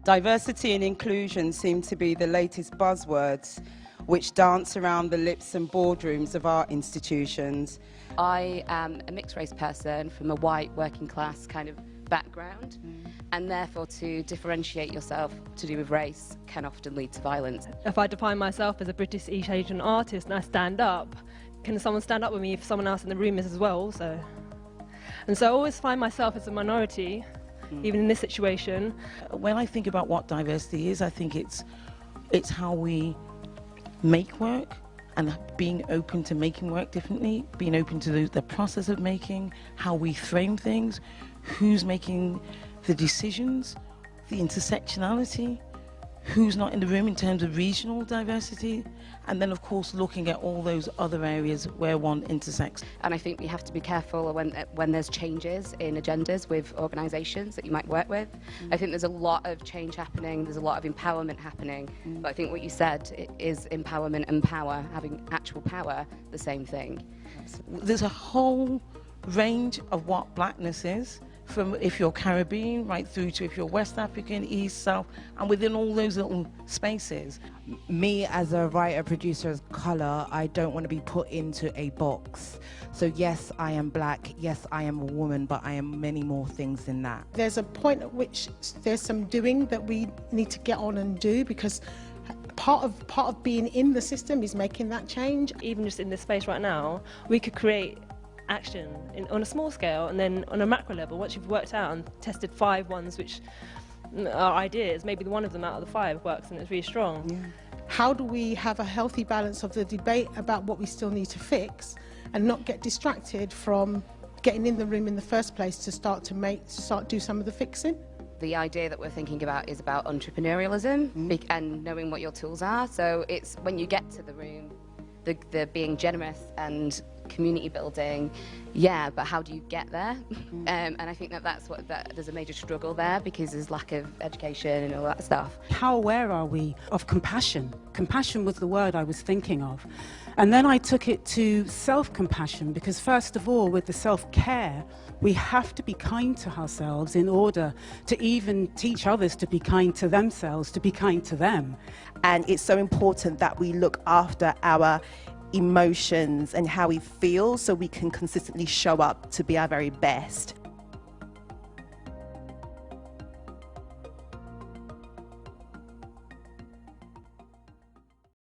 Diversity and inclusion seem to be the latest buzzwords which dance around the lips and boardrooms of our institutions. I am a mixed race person from a white working class kind of background, and therefore to differentiate yourself to do with race can often lead to violence. If I define myself as a British East Asian artist and I stand up, can someone stand up with me if someone else in the room is as well also? And so I always find myself as a minority, even in this situation. When I think about what diversity is, I think it's how we make work and being open to making work differently, being open to the process of making, how we frame things, who's making the decisions, the intersectionality, who's not in the room in terms of regional diversity, and then of course looking at all those other areas where one intersects. And I think we have to be careful when there's changes in agendas with organisations that you might work with. I think there's a lot of change happening, there's a lot of empowerment happening, but I think what you said is empowerment and power, having actual power, the same thing. There's a whole range of what blackness is, from if you're Caribbean right through to if you're West African, East, South, and within all those little spaces. Me as a writer, producer of colour, I don't want to be put into a box. So yes, I am black, yes, I am a woman, but I am many more things than that. There's a point at which there's some doing that we need to get on and do, because part of being in the system is making that change. Even just in this space right now, we could create action on a small scale, and then on a macro level, once you've worked out and tested 5 ones which are ideas, maybe one of them out of the 5 works and it's really strong. Yeah. How do we have a healthy balance of the debate about what we still need to fix and not get distracted from getting in the room in the first place to start do some of the fixing? The idea that we're thinking about is about entrepreneurialism and knowing what your tools are. So it's when you get to the room, the being generous and community building, yeah, but how do you get there? And I think that's there's a major struggle there, because there's lack of education and all that stuff. How aware are we of compassion? Compassion was the word I was thinking of. And then I took it to self-compassion, because first of all, with the self-care, we have to be kind to ourselves in order to even teach others to be kind to themselves, to be kind to them. And it's so important that we look after our emotions and how we feel, so we can consistently show up to be our very best.